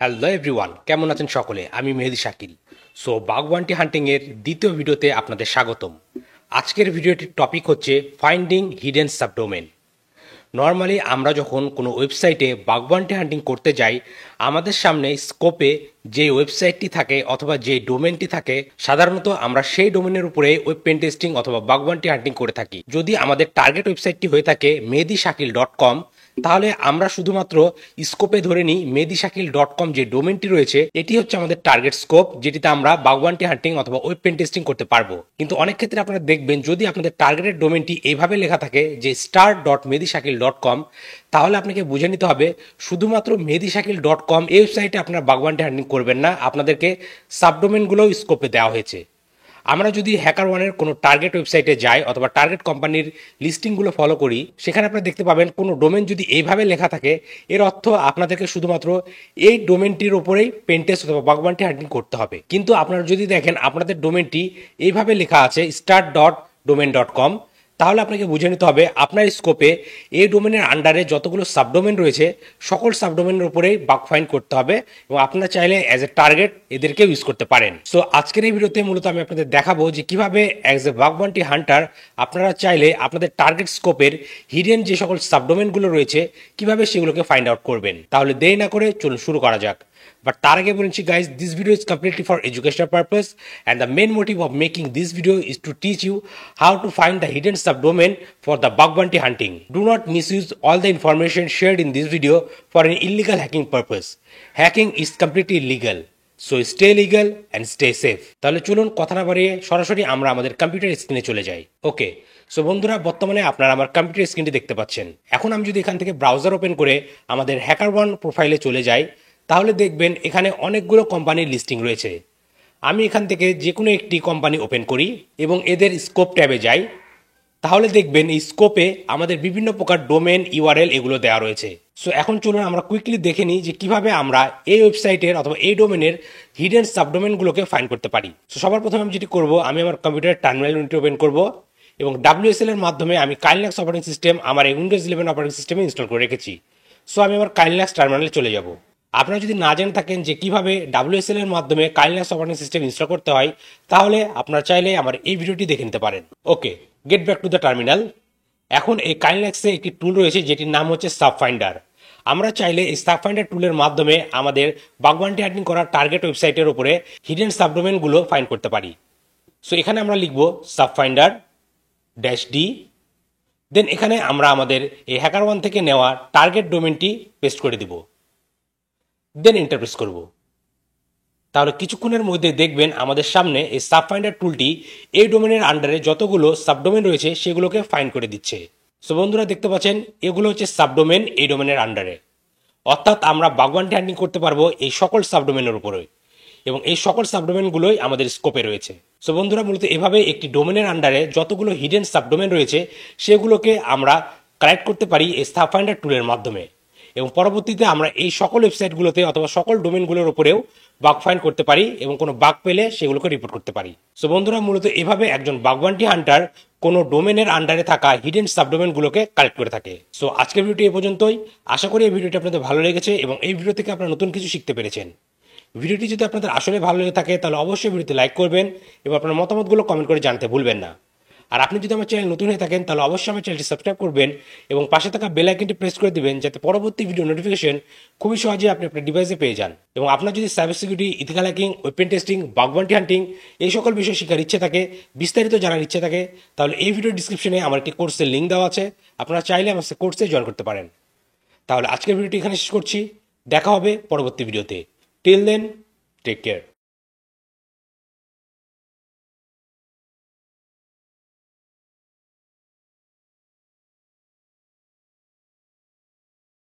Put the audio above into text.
Hello everyone, কেমন আছেন সকলে? আমি মেহেদি শাকিল। সো বাগওয়ান্টি হান্টিং এর দ্বিতীয় ভিডিওতে আপনাদের স্বাগতম। আজকের ভিডিওটির টপিক হচ্ছে ফাইন্ডিং হিডেন সাবডোমেন। নর্মালি আমরা যখন কোনো ওয়েবসাইটে বাগওয়ান্টি হান্টিং করতে যাই, আমাদের সামনে স্কোপে যে ওয়েবসাইটটি থাকে অথবা যে ডোমেনটি থাকে, সাধারণত আমরা সেই ডোমেনের উপরে ওয়েব পেন টেস্টিং অথবা বাগওয়ান্টি হান্টিং করে থাকি। যদি আমাদের টার্গেট ওয়েবসাইটটি হয়ে থাকে mehdishakil.com, তাহলে আমরা শুধুমাত্র স্কোপে ধরে নিই mehdishakil.com যে ডোমেনটি রয়েছে এটি হচ্ছে আমাদের টার্গেট স্কোপ, যেটিতে আমরা বাগওয়ান্টি হান্টিং অথবা ওয়েব পেন টেস্টিং করতে পারবো। কিন্তু অনেক ক্ষেত্রে আপনারা দেখবেন যদি আপনাদের টার্গেটের ডোমেনটি এইভাবে লেখা থাকে যে start.mehdishakil.com, তাহলে আপনাকে বুঝে নিতে হবে শুধুমাত্র mehdishakil.com এই ওয়েবসাইটে আপনারা বাগওয়ান্টি হান্টিং করবেন না, আপনাদেরকে সাবডোমেনগুলোও স্কোপে দেওয়া হয়েছে। আমরা যদি হ্যাকার1-এর কোনো টার্গেট ওয়েবসাইটে যাই অথবা টার্গেট কোম্পানির লিস্টিংগুলো ফলো করি, সেখানে আপনারা দেখতে পাবেন কোনো ডোমেন যদি এইভাবে লেখা থাকে, এর অর্থ আপনাদেরকে শুধুমাত্র এই ডোমেনটির ওপরেই পেন টেস্ট অথবা বাগওয়ান্টি হান্টিং করতে হবে। কিন্তু আপনারা যদি দেখেন আপনাদের ডোমেনটি এইভাবে লেখা আছে start.domain.com, তাহলে আপনাকে বুঝে নিতে হবে আপনার স্কোপে এই ডোমেনের আন্ডারে যতগুলো সাবডোমেন রয়েছে সকল সাবডোমেনের উপরেই বাগ ফাইন্ড করতে হবে, এবং আপনারা চাইলে অ্যাজ এ টার্গেট এদেরকেও ইউজ করতে পারেন। সো আজকের এই ভিডিওতে মূলত আমি আপনাদের দেখাবো যে কিভাবে অ্যাজ এ বাগওয়ান্টি হান্টার আপনারা চাইলে আপনাদের টার্গেট স্কোপের হিডেন যে সকল সাবডোমেনগুলো রয়েছে কিভাবে সেগুলোকে ফাইন্ড আউট করবেন। তাহলে দেরি না করে চলুন শুরু করা যাক। But তার আগে বলছি guys, this video is completely for educational purpose and the main motive of making this video is to teach you how to find the hidden subdomain for the bug bounty hunting. Do not misuse all the information shared in this video for an illegal hacking purpose. Hacking is completely illegal. So stay legal and stay safe. তাহলে চলুন কথা না বাড়িয়ে সরাসরি আমরা আমাদের computer স্ক্রিনে চলে যাই। ওকে, সো বন্ধুরা, বর্তমানে আপনারা আমার কম্পিউটার স্ক্রিনটি দেখতে পাচ্ছেন। এখন আমি যদি এখান থেকে ব্রাউজার ওপেন করে আমাদের হ্যাকার1 প্রোফাইলে চলে যাই, তাহলে দেখবেন এখানে অনেকগুলো কোম্পানির লিস্টিং রয়েছে। আমি এখান থেকে যে কোনো একটি কোম্পানি ওপেন করি এবং এদের স্কোপ ট্যাবে যাই, তাহলে দেখবেন এই স্কোপে আমাদের বিভিন্ন প্রকার ডোমেন ইউআরএল এগুলো দেওয়া রয়েছে। সো এখন চলুন আমরা কুইকলি দেখে নিই যে কিভাবে আমরা এই ওয়েবসাইটের অথবা এই ডোমেনের হিডেন সাবডোমেনগুলোকে ফাইন্ড করতে পারি। সো সবার প্রথমে আমি যেটি করব, আমি আমার কম্পিউটারের টার্মিনাল ইউনিট ওপেন করব এবং WSL এর মাধ্যমে আমি কাইনলিনাক্স অপারেটিং সিস্টেম আমার উইন্ডোজ 11 অপারেটিং সিস্টেমে ইনস্টল করে রেখেছি। সো আমি আমার কাইনলিনাক্স টার্মিনালে চলে যাব। আপনারা যদি না জেনে থাকেন যে কিভাবে WSL এর মাধ্যমে কাইনলিনাক্স অপারেটিং সিস্টেম ইনস্টল করতে হয়, তাহলে আপনারা চাইলে আমার এই ভিডিওটি দেখে নিতে পারেন। Okay, get back to the terminal. এখন এই কাইনলিনাক্সে একটি টুল রয়েছে যেটির নাম হচ্ছে সাবফাইন্ডার। আমরা চাইলে এই সাবফাইন্ডার টুলের মাধ্যমে আমাদের বাগওয়ান্টি হান্টিং করা টার্গেট ওয়েবসাইটের উপরে হিডেন সাবডোমেনগুলো ফাইন্ড করতে পারি। সো এখানে আমরা লিখব সাবফাইন্ডার -d, দেন এখানে আমরা আমাদের এই হ্যাকার1 থেকে নেওয়া টার্গেট ডোমেনটি পেস্ট করে দিব, দেন এন্টার প্রেস করব। তাহলে কিছুক্ষণের মধ্যে দেখবেন আমাদের সামনে এই সাবফাইন্ডার টুলটি এই ডোমেনের আন্ডারে যতগুলো সাবডোমেন রয়েছে সেগুলোকে ফাইন্ড করে দিচ্ছে। সো বন্ধুরা দেখতে পাচ্ছেন এগুলো হচ্ছে সাবডোমেন এই ডোমেনের আন্ডারে, অর্থাৎ আমরা বাগওয়ান্টি হান্টিং করতে পারবো এই সকল সাবডোমেনের উপরে, এবং এই সকল সাবডোমেনগুলোই আমাদের স্কোপে রয়েছে। সো বন্ধুরা, মূলত এভাবে একটি ডোমেনের আন্ডারে যতগুলো হিডেন সাবডোমেন রয়েছে সেগুলোকে আমরা কালেক্ট করতে পারি এই সাবফাইন্ডার টুলের মাধ্যমে, এবং পরবর্তীতে আমরা এই সকল ওয়েবসাইটগুলোতে অথবা সকল ডোমেনগুলোর উপরেও বাগ ফাইন্ড করতে পারি এবং কোনো বাগ পেলে সেগুলোকে রিপোর্ট করতে পারি। সো বন্ধুরা, মূলত এভাবে একজন বাগওয়ান্টি হান্টার কোনো ডোমেনের আন্ডারে থাকা হিডেন সাবডোমেনগুলোকে কালেক্ট করে থাকে। সো আজকের ভিডিওটি এ পর্যন্তই। আশা করি এই ভিডিওটি আপনাদের ভালো লেগেছে এবং এই ভিডিও থেকে আপনারা নতুন কিছু শিখতে পেরেছেন। ভিডিওটি যদি আপনাদের আসলে ভালো লেগে থাকে তাহলে অবশ্যই ভিডিওতে লাইক করবেন এবং আপনার মতামতগুলো কমেন্ট করে জানাতে ভুলবেন না। আর আপনি যদি আমার চ্যানেল নতুন হয়ে থাকেন তাহলে অবশ্যই আমার চ্যানেলটি সাবস্ক্রাইব করবেন এবং পাশে থাকা বেল আইকনটি প্রেস করে দিবেন, যাতে পরবর্তী ভিডিও নোটিফিকেশন খুবই সহজে আপনি আপনার ডিভাইসে পেয়ে যান। এবং আপনার যদি cyber security, ethical hacking, web pen testing, bug bounty hunting এই সকল বিষয় শেখার ইচ্ছে থাকে, বিস্তারিত জানার ইচ্ছে থাকে, তাহলে এই ভিডিও ডিসক্রিপশনে আমার একটি কোর্সের লিঙ্ক দেওয়া আছে, আপনারা চাইলে আমার সে কোর্সে জয়েন করতে পারেন। তাহলে আজকের ভিডিওটি এখানে শেষ করছি, দেখা হবে পরবর্তী ভিডিওতে। Till then, take care.